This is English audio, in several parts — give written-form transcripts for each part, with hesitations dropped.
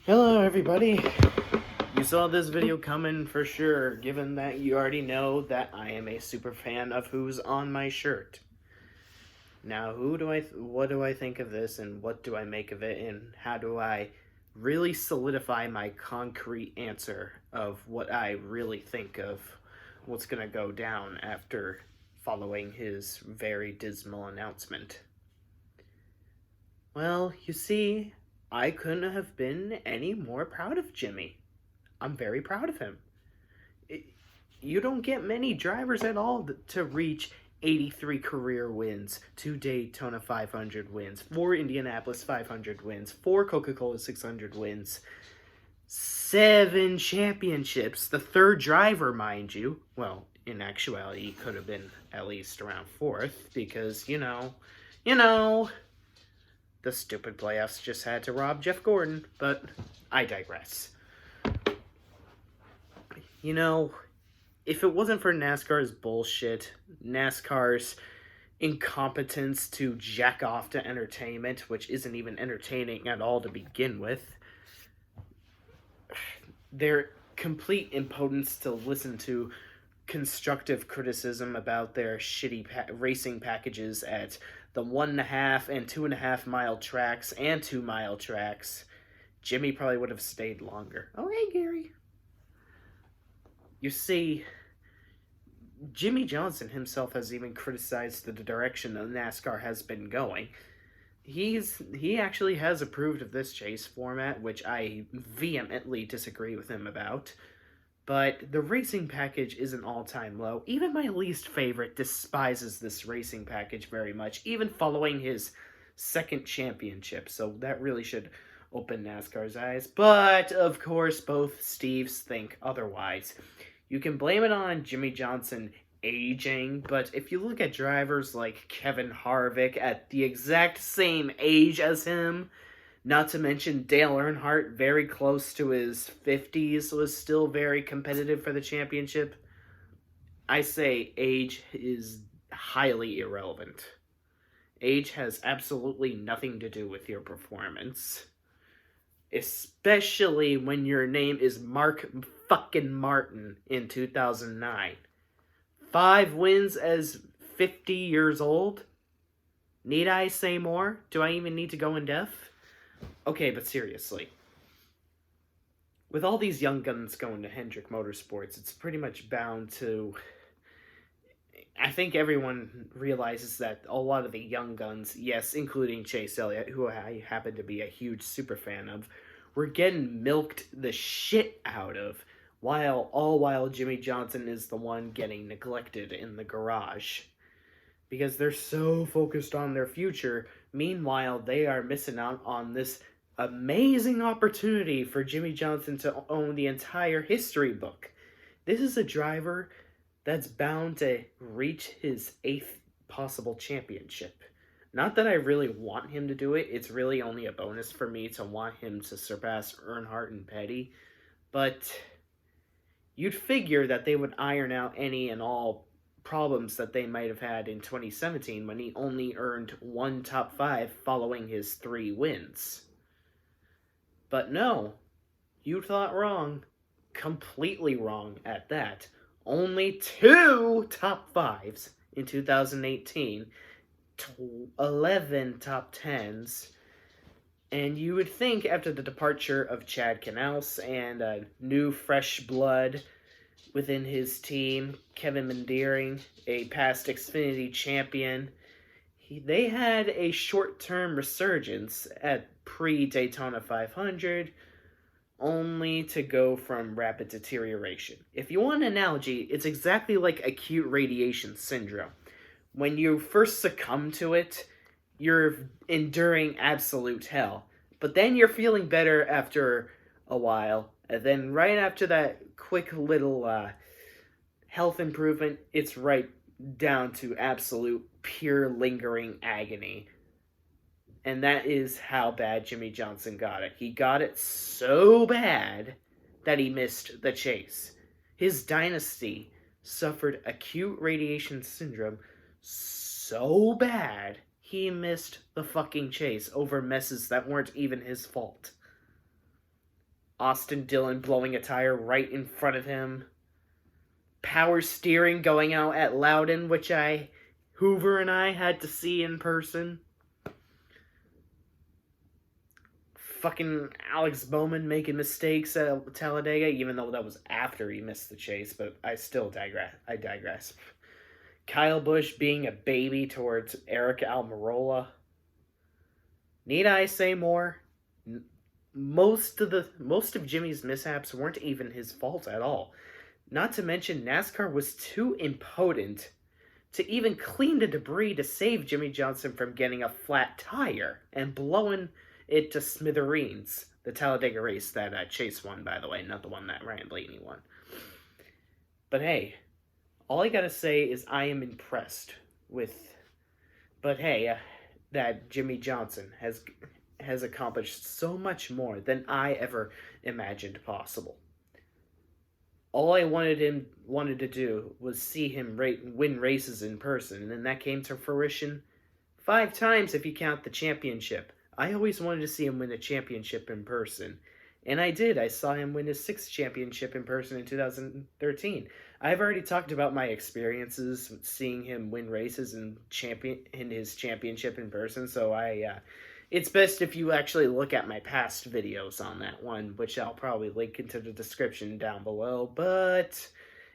Hello everybody. You saw this video coming for sure, given that you already know that I am a super fan of who's on my shirt. Now, what do I think of this, and what do I make of it, and how do I really solidify my concrete answer of what I really think of what's gonna go down after following his very dismal announcement? Well, you see, I couldn't have been any more proud of Jimmie. I'm very proud of him. You don't get many drivers at all to reach 83 career wins, 2 Daytona 500 wins, 4 Indianapolis 500 wins, 4 Coca-Cola 600 wins, 7 championships. The third driver, mind you. Well, in actuality, he could have been at least around 4th because, the stupid playoffs just had to rob Jeff Gordon, but I digress. If it wasn't for NASCAR's bullshit, NASCAR's incompetence to jack off to entertainment, which isn't even entertaining at all to begin with, their complete impotence to listen to constructive criticism about their shitty racing packages at the 1.5 and 2.5 mile tracks and 2 mile tracks, Jimmie probably would have stayed longer. Oh, hey, Gary. You see, Jimmie Johnson himself has even criticized the direction that NASCAR has been going. He actually has approved of this chase format, which I vehemently disagree with him about. But the racing package is an all-time low. Even my least favorite despises this racing package very much, even following his second championship. So that really should open NASCAR's eyes. But, of course, both Steves think otherwise. You can blame it on Jimmie Johnson aging, but if you look at drivers like Kevin Harvick at the exact same age as him, not to mention Dale Earnhardt, very close to his 50s, was still very competitive for the championship, I say age is highly irrelevant. Age has absolutely nothing to do with your performance. Especially when your name is Mark fucking Martin in 2009. 5 wins as 50 years old? Need I say more? Do I even need to go in depth? Okay, but seriously. With all these young guns going to Hendrick Motorsports, it's pretty much bound to... I think everyone realizes that a lot of the young guns, yes, including Chase Elliott, who I happen to be a huge super fan of, were getting milked the shit out of, while Jimmie Johnson is the one getting neglected in the garage. Because they're so focused on their future, meanwhile they are missing out on this amazing opportunity for Jimmie Johnson to own the entire history book. This is a driver that's bound to reach his 8th possible championship. Not that I really want him to do it, it's really only a bonus for me to want him to surpass Earnhardt and Petty, but you'd figure that they would iron out any and all problems that they might have had in 2017 when he only earned 1 top 5 following his 3 wins. But no, you thought wrong. Completely wrong at that. Only 2 top 5s in 2018, 11 top 10s, and you would think after the departure of Chad Knaus and a new fresh blood within his team, Kevin Mandeering, a past Xfinity champion, they had a short-term resurgence at pre-Daytona 500, only to go from rapid deterioration. If you want an analogy, it's exactly like acute radiation syndrome. When you first succumb to it, you're enduring absolute hell. But then you're feeling better after a while, and then right after that quick little health improvement, it's right down to absolute pure lingering agony. And that is how bad Jimmie Johnson got it. He got it so bad that he missed the chase. His dynasty suffered acute radiation syndrome so bad he missed the fucking chase over messes that weren't even his fault. Austin Dillon blowing a tire right in front of him. Power steering going out at Loudon, which Hoover and I had to see in person. Fucking Alex Bowman making mistakes at Talladega, even though that was after he missed the chase, but I still digress. Kyle Busch being a baby towards Eric Almirola. Need I say more? Most of Jimmy's mishaps weren't even his fault at all. Not to mention, NASCAR was too impotent to even clean the debris to save Jimmie Johnson from getting a flat tire and blowing it to smithereens. The Talladega race that Chase won, by the way, not the one that Ryan Blaney won. But hey, all I gotta say is I am impressed with... But hey, that Jimmie Johnson has accomplished so much more than I ever imagined possible. All I wanted to do was see him win races in person, and that came to fruition 5 times if you count the championship. I always wanted to see him win a championship in person, and I did. I saw him win his 6th championship in person in 2013. I've already talked about my experiences seeing him win races in his championship in person, so it's best if you actually look at my past videos on that one, which I'll probably link into the description down below, but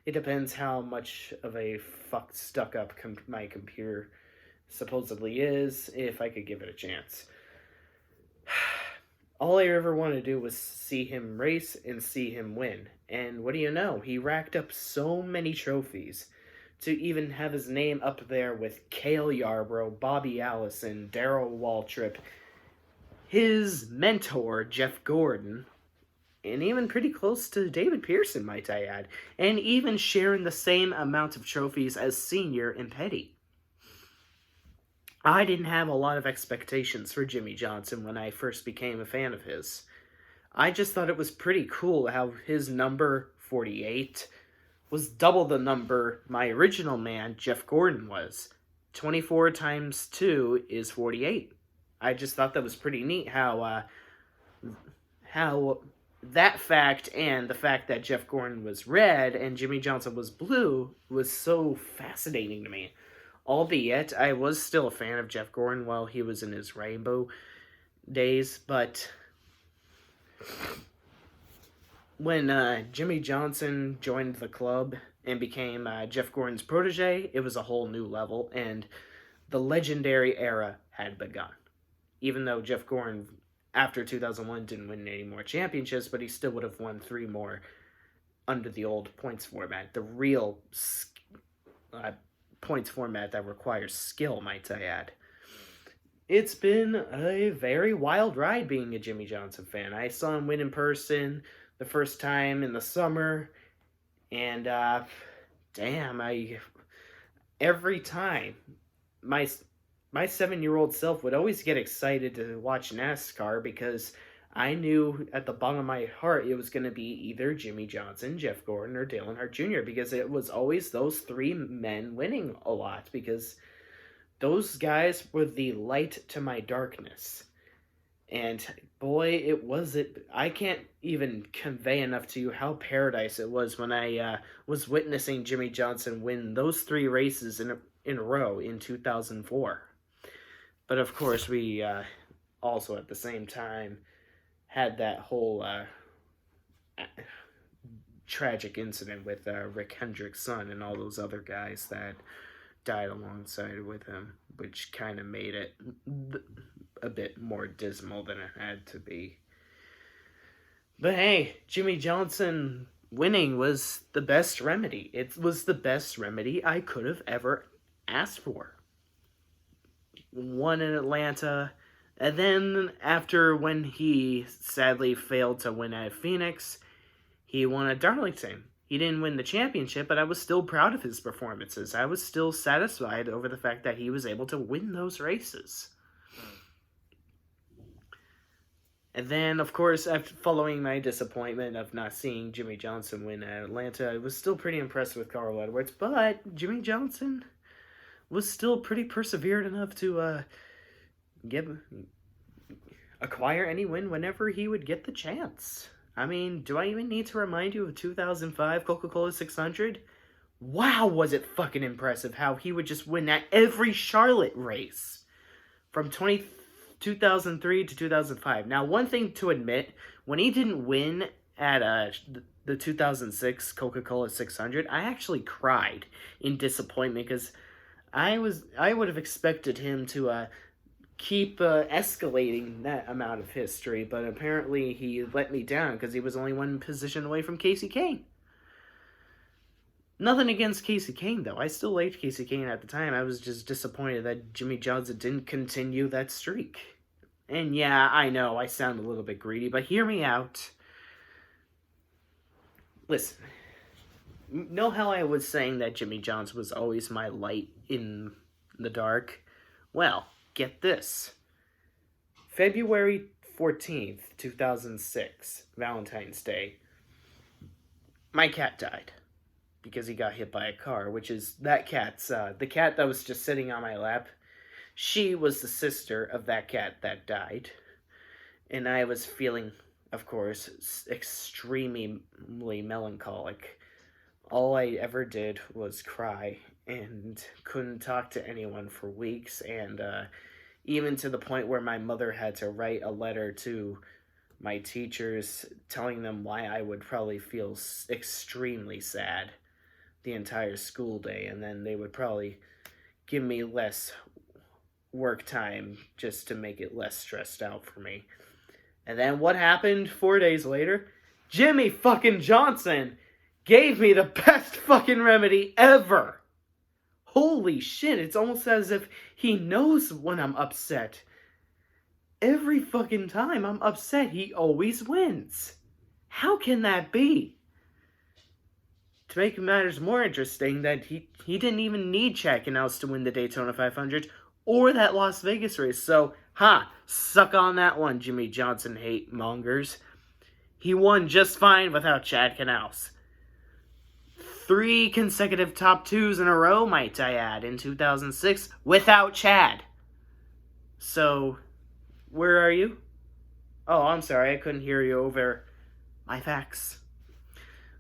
it depends how much of a fucked stuck-up my computer supposedly is, if I could give it a chance. All I ever wanted to do was see him race and see him win, and what do you know? He racked up so many trophies. To even have his name up there with Cale Yarborough, Bobby Allison, Darrell Waltrip, his mentor, Jeff Gordon, and even pretty close to David Pearson, might I add, and even sharing the same amount of trophies as Senior and Petty. I didn't have a lot of expectations for Jimmie Johnson when I first became a fan of his. I just thought it was pretty cool how his number 48 was double the number my original man, Jeff Gordon, was. 24 times 2 is 48. I just thought that was pretty neat how that fact and the fact that Jeff Gordon was red and Jimmie Johnson was blue was so fascinating to me. Albeit, I was still a fan of Jeff Gordon while he was in his rainbow days, but when Jimmie Johnson joined the club and became Jeff Gordon's protege, it was a whole new level, and the legendary era had begun. Even though Jeff Gordon, after 2001, didn't win any more championships, but he still would have won 3 more under the old points format. The real points format that requires skill, might I add. It's been a very wild ride being a Jimmie Johnson fan. I saw him win in person the first time in the summer, and every time, my 7-year-old self would always get excited to watch NASCAR because I knew at the bottom of my heart it was going to be either Jimmie Johnson, Jeff Gordon, or Dale Earnhardt Jr. because it was always those 3 men winning a lot because those guys were the light to my darkness. And boy, I can't even convey enough to you how paradise it was when I was witnessing Jimmie Johnson win those 3 races in a row in 2004. But of course, we also at the same time had that whole tragic incident with Rick Hendrick's son and all those other guys that died alongside with him, which kind of made it a bit more dismal than it had to be. But hey, Jimmie Johnson winning was the best remedy. It was the best remedy I could have ever asked for. Won in Atlanta, and then after when he sadly failed to win at Phoenix, he won at Darlington. He didn't win the championship, but I was still proud of his performances. I was still satisfied over the fact that he was able to win those races. And then, of course, after following my disappointment of not seeing Jimmie Johnson win at Atlanta, I was still pretty impressed with Carl Edwards, but Jimmie Johnson was still pretty persevered enough to acquire any win whenever he would get the chance. I mean, do I even need to remind you of 2005 Coca-Cola 600? Wow, was it fucking impressive how he would just win at every Charlotte race from 2003 to 2005. Now, one thing to admit, when he didn't win at the 2006 Coca-Cola 600, I actually cried in disappointment because I would have expected him to keep escalating that amount of history, but apparently he let me down because he was only one position away from Casey Kane. Nothing against Casey Kane, though. I still liked Casey Kane at the time. I was just disappointed that Jimmie Johnson didn't continue that streak. And yeah, I know, I sound a little bit greedy, but hear me out. Listen, know how I was saying that Jimmie Johnson was always my light in the dark? Well, get this. February 14th, 2006, Valentine's Day, my cat died because he got hit by a car, which is that cat's, the cat that was just sitting on my lap. She was the sister of that cat that died. And I was feeling, of course, extremely melancholic. All I ever did was cry and couldn't talk to anyone for weeks. And even to the point where my mother had to write a letter to my teachers telling them why I would probably feel extremely sad the entire school day. And then they would probably give me less work time just to make it less stressed out for me. And then what happened 4 days later? Jimmie fucking Johnson gave me the best fucking remedy ever. Holy shit, it's almost as if he knows when I'm upset. Every fucking time I'm upset, he always wins. How can that be? To make matters more interesting, that he didn't even need Chad Knaus to win the Daytona 500 or that Las Vegas race. So, suck on that one, Jimmie Johnson hate mongers. He won just fine without Chad Knaus. 3 consecutive top 2s in a row, might I add, in 2006 without Chad. So, where are you? Oh, I'm sorry, I couldn't hear you over my fax.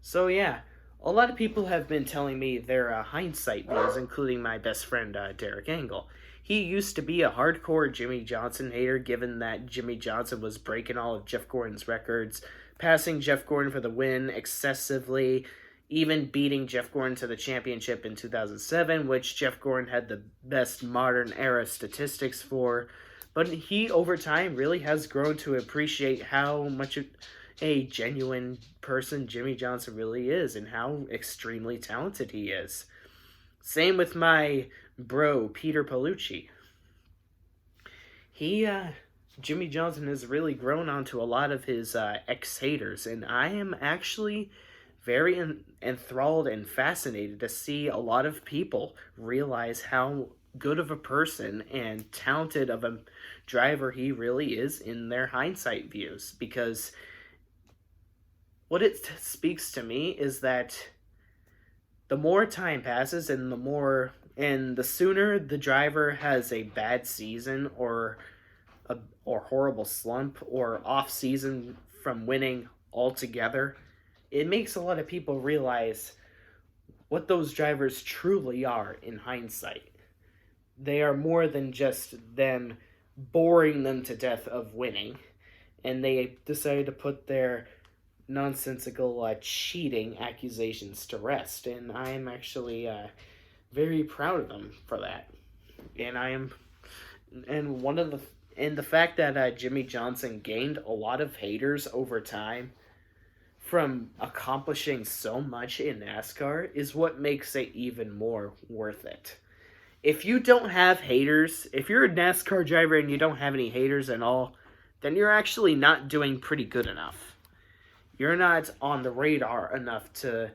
So, yeah. A lot of people have been telling me their hindsight views, including my best friend, Derek Engel. He used to be a hardcore Jimmie Johnson hater, given that Jimmie Johnson was breaking all of Jeff Gordon's records, passing Jeff Gordon for the win excessively, even beating Jeff Gordon to the championship in 2007, which Jeff Gordon had the best modern era statistics for. But he, over time, really has grown to appreciate how much a genuine person Jimmie Johnson really is and how extremely talented he is. Same with my bro, Peter Palucci. Jimmie Johnson has really grown onto a lot of his ex-haters, and I am actually very enthralled and fascinated to see a lot of people realize how good of a person and talented of a driver he really is in their hindsight views, because what it speaks to me is that the more time passes and the sooner the driver has a bad season or horrible slump or off season from winning altogether, it makes a lot of people realize what those drivers truly are in hindsight. They are more than just them boring them to death of winning, and they decided to put their nonsensical cheating accusations to rest, and I am actually very proud of them for that. And the fact that Jimmie Johnson gained a lot of haters over time from accomplishing so much in NASCAR is what makes it even more worth it. If you don't have haters, if you're a NASCAR driver and you don't have any haters at all, then you're actually not doing pretty good enough. You're not on the radar enough to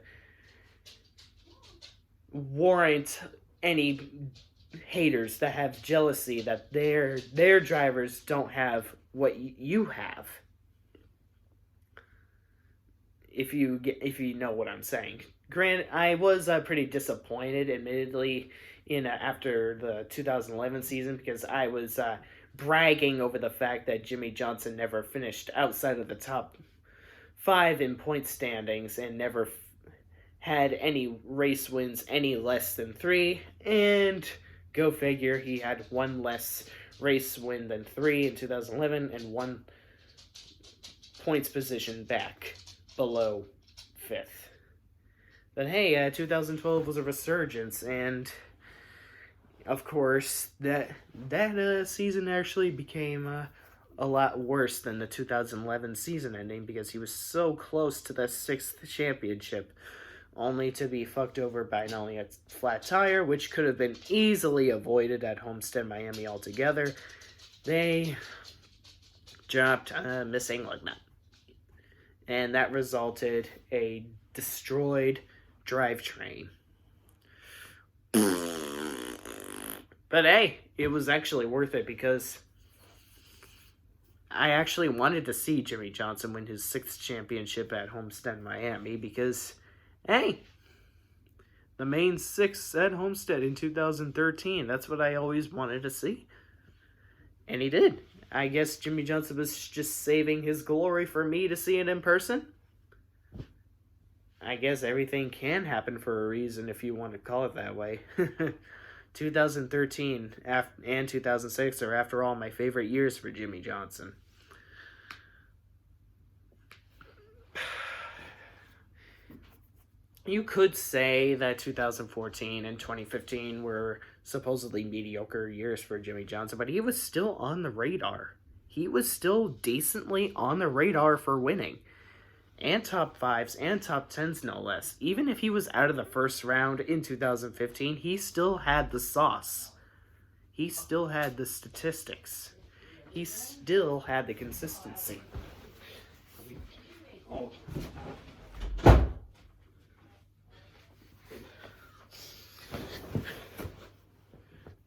warrant any haters that have jealousy that their drivers don't have what you have. If you know what I'm saying. Granted, I was pretty disappointed, admittedly, after the 2011 season, because I was bragging over the fact that Jimmie Johnson never finished outside of the top 5 in point standings and never had any race wins any less than 3. And go figure, he had one less race win than 3 in 2011 and 1 points position back below 5th. But hey, 2012 was a resurgence, and of course that season actually became a lot worse than the 2011 season ending, because he was so close to the 6th championship, only to be fucked over by not only a flat tire, which could have been easily avoided at Homestead Miami altogether. They dropped a missing lug nut, and that resulted a destroyed drivetrain. But hey, it was actually worth it, because I actually wanted to see Jimmie Johnson win his 6th championship at Homestead Miami, because hey, the main 6 at Homestead in 2013, that's what I always wanted to see. And he did. I guess Jimmie Johnson was just saving his glory for me to see it in person. I guess everything can happen for a reason, if you want to call it that way. 2013 and 2006 are, after all, my favorite years for Jimmie Johnson. You could say that 2014 and 2015 were supposedly mediocre years for Jimmie Johnson, but he was still on the radar. He was still decently on the radar for winning. And top 5s and top 10s, no less. Even if he was out of the first round in 2015, he still had the sauce. He still had the statistics. He still had the consistency. Oh.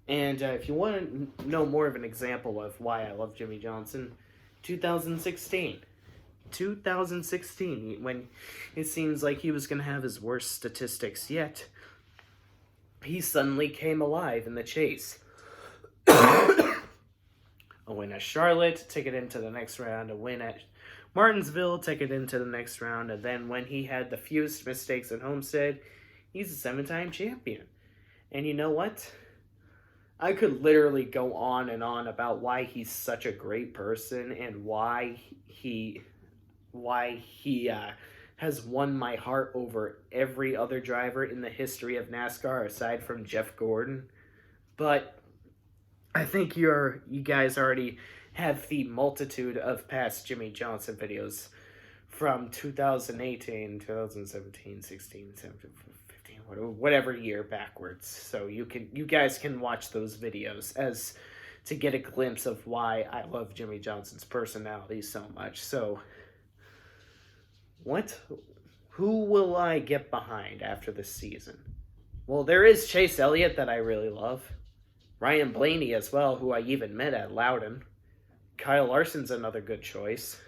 And if you want to know more of an example of why I love Jimmie Johnson, 2016, when it seems like he was going to have his worst statistics yet, he suddenly came alive in the chase. A win at Charlotte, take it into the next round. A win at Martinsville, take it into the next round. And then when he had the fewest mistakes at Homestead, he's a 7-time champion. And you know what? I could literally go on and on about why he's such a great person and why he has won my heart over every other driver in the history of NASCAR aside from Jeff Gordon. But I think you guys already have the multitude of past Jimmie Johnson videos from 2018, 2017, 16, 17, 15, whatever year backwards. So you guys can watch those videos as to get a glimpse of why I love Jimmie Johnson's personality so much. So who will I get behind after this season? Well, there is Chase Elliott that I really love. Ryan Blaney as well, who I even met at Loudon. Kyle Larson's another good choice.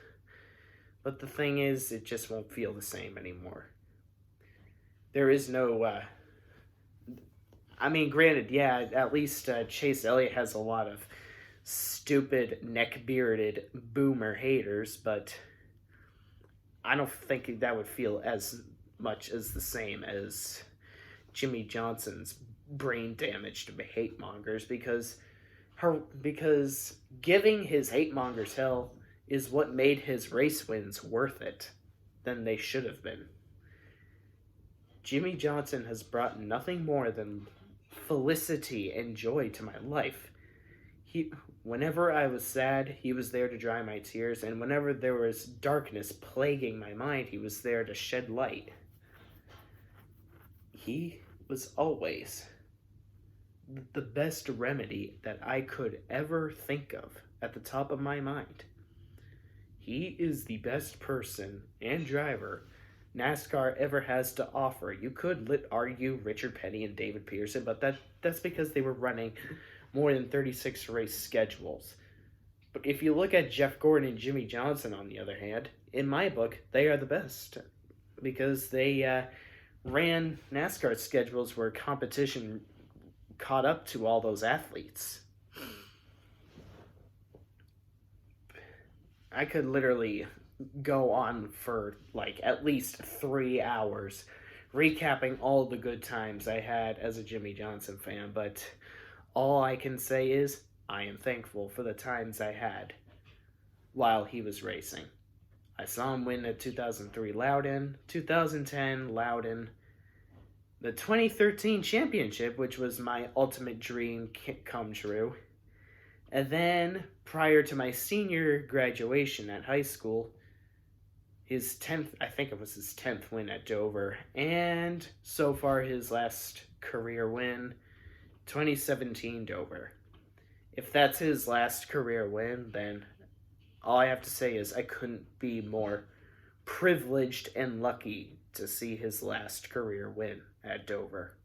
But the thing is, it just won't feel the same anymore. There is no... granted, yeah, at least Chase Elliott has a lot of stupid, neck-bearded boomer haters, but I don't think that would feel as much as the same as Jimmie Johnson's brain-damaged hate mongers, because giving his hate mongers hell is what made his race wins worth it than they should have been. Jimmie Johnson has brought nothing more than felicity and joy to my life. Whenever I was sad, he was there to dry my tears, and whenever there was darkness plaguing my mind, he was there to shed light. He was always the best remedy that I could ever think of at the top of my mind. He is the best person and driver NASCAR ever has to offer. You could argue Richard Petty and David Pearson, but that's because they were running more than 36 race schedules. But if you look at Jeff Gordon and Jimmie Johnson, on the other hand, in my book, they are the best, because they ran NASCAR schedules where competition caught up to all those athletes. I could literally go on for like at least 3 hours recapping all the good times I had as a Jimmie Johnson fan, but all I can say is I am thankful for the times I had while he was racing. I saw him win the 2003 Loudon, 2010 Loudon, the 2013 championship, which was my ultimate dream come true. And then, prior to my senior graduation at high school, his 10th, I think it was his 10th win at Dover. And so far, his last career win, 2017 Dover. If that's his last career win, then all I have to say is I couldn't be more privileged and lucky to see his last career win at Dover.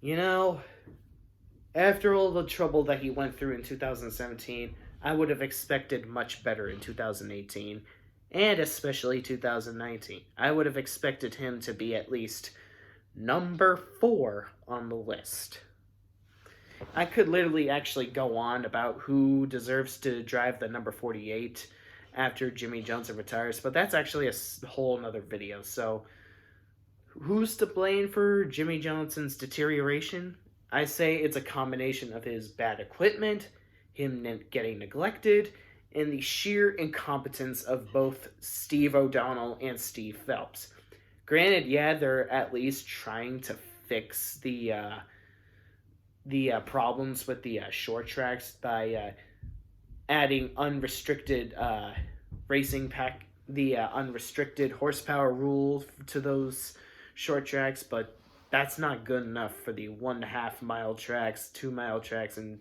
You know, after all the trouble that he went through in 2017, I would have expected much better in 2018, and especially 2019. I would have expected him to be at least number 4 on the list. I could literally actually go on about who deserves to drive the number 48 after Jimmie Johnson retires, but that's actually a whole nother video. So, who's to blame for Jimmie Johnson's deterioration? I say it's a combination of his bad equipment, him getting neglected, and the sheer incompetence of both Steve O'Donnell and Steve Phelps. Granted, yeah, they're at least trying to fix the problems with the short tracks by adding unrestricted racing pack, the unrestricted horsepower rule to those short tracks, but that's not good enough for the 1.5 mile tracks, 2 mile tracks, and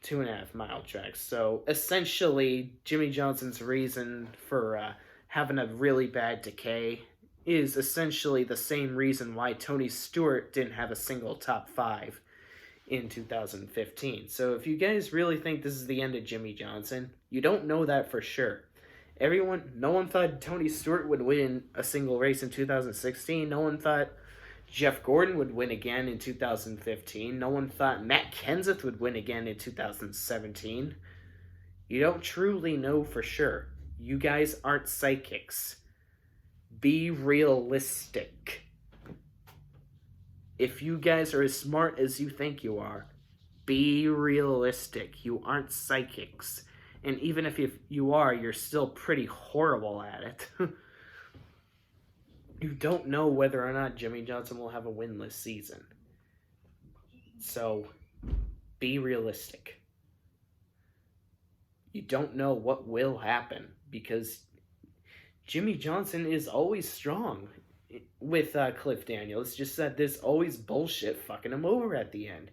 2.5 mile tracks. So essentially, Jimmie Johnson's reason for having a really bad decay is essentially the same reason why Tony Stewart didn't have a single top 5 in 2015. So if you guys really think this is the end of Jimmie Johnson, you don't know that for sure. No one thought Tony Stewart would win a single race in 2016. No one thought Jeff Gordon would win again in 2015. No one thought Matt Kenseth would win again in 2017. You don't truly know for sure. You guys aren't psychics. Be realistic. If you guys are as smart as you think you are, be realistic. You aren't psychics. And even if you are, you're still pretty horrible at it. You don't know whether or not Jimmie Johnson will have a winless season. So, be realistic. You don't know what will happen because Jimmie Johnson is always strong with Cliff Daniels. It's just that there's always bullshit fucking him over at the end.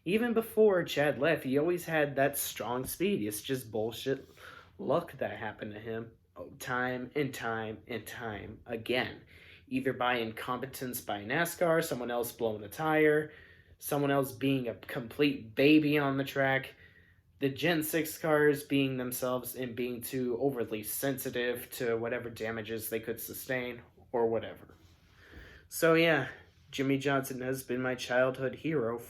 Even before Chad left, he always had that strong speed. It's just bullshit luck that happened to him time and time and time again. Either by incompetence by NASCAR, someone else blowing the tire, someone else being a complete baby on the track, the Gen 6 cars being themselves and being too overly sensitive to whatever damages they could sustain or whatever. So yeah, Jimmie Johnson has been my childhood hero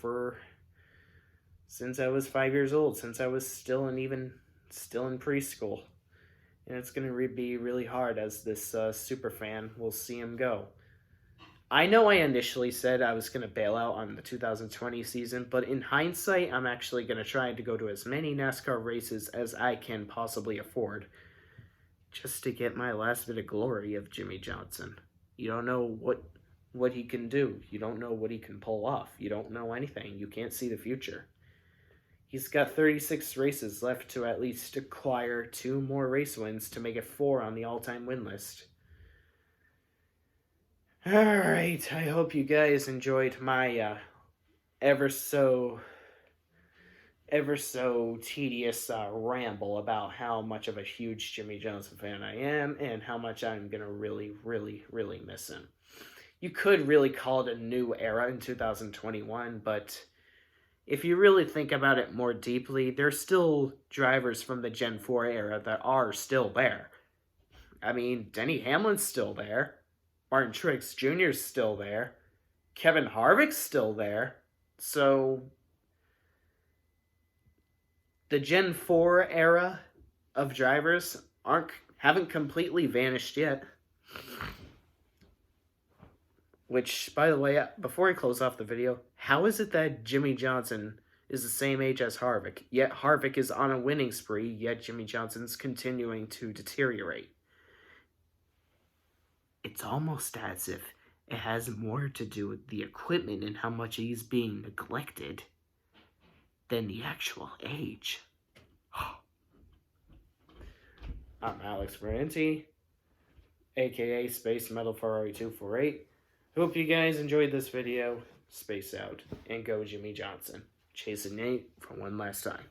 since I was 5 years old, since I was still in preschool. And it's going to be really hard as this super fan will see him go. I know I initially said I was going to bail out on the 2020 season, but in hindsight, I'm actually going to try to go to as many NASCAR races as I can possibly afford, just to get my last bit of glory of Jimmie Johnson. You don't know what he can do. You don't know what he can pull off. You don't know anything. You can't see the future. He's got 36 races left to at least acquire 2 more race wins to make it 4 on the all-time win list. Alright, I hope you guys enjoyed my ever so tedious ramble about how much of a huge Jimmie Johnson fan I am and how much I'm going to really, really, really miss him. You could really call it a new era in 2021, but if you really think about it more deeply, there's still drivers from the Gen 4 era that are still there. I mean, Denny Hamlin's still there. Martin Truex Jr.'s still there. Kevin Harvick's still there. So, the Gen 4 era of drivers haven't completely vanished yet. Which, by the way, before I close off the video, how is it that Jimmie Johnson is the same age as Harvick, yet Harvick is on a winning spree, yet Jimmie Johnson's continuing to deteriorate? It's almost as if it has more to do with the equipment and how much he's being neglected than the actual age. I'm Alex Morenti, aka Space Metal Ferrari 248. Hope you guys enjoyed this video. Space out and go Jimmie Johnson. Chasing Nate for one last time.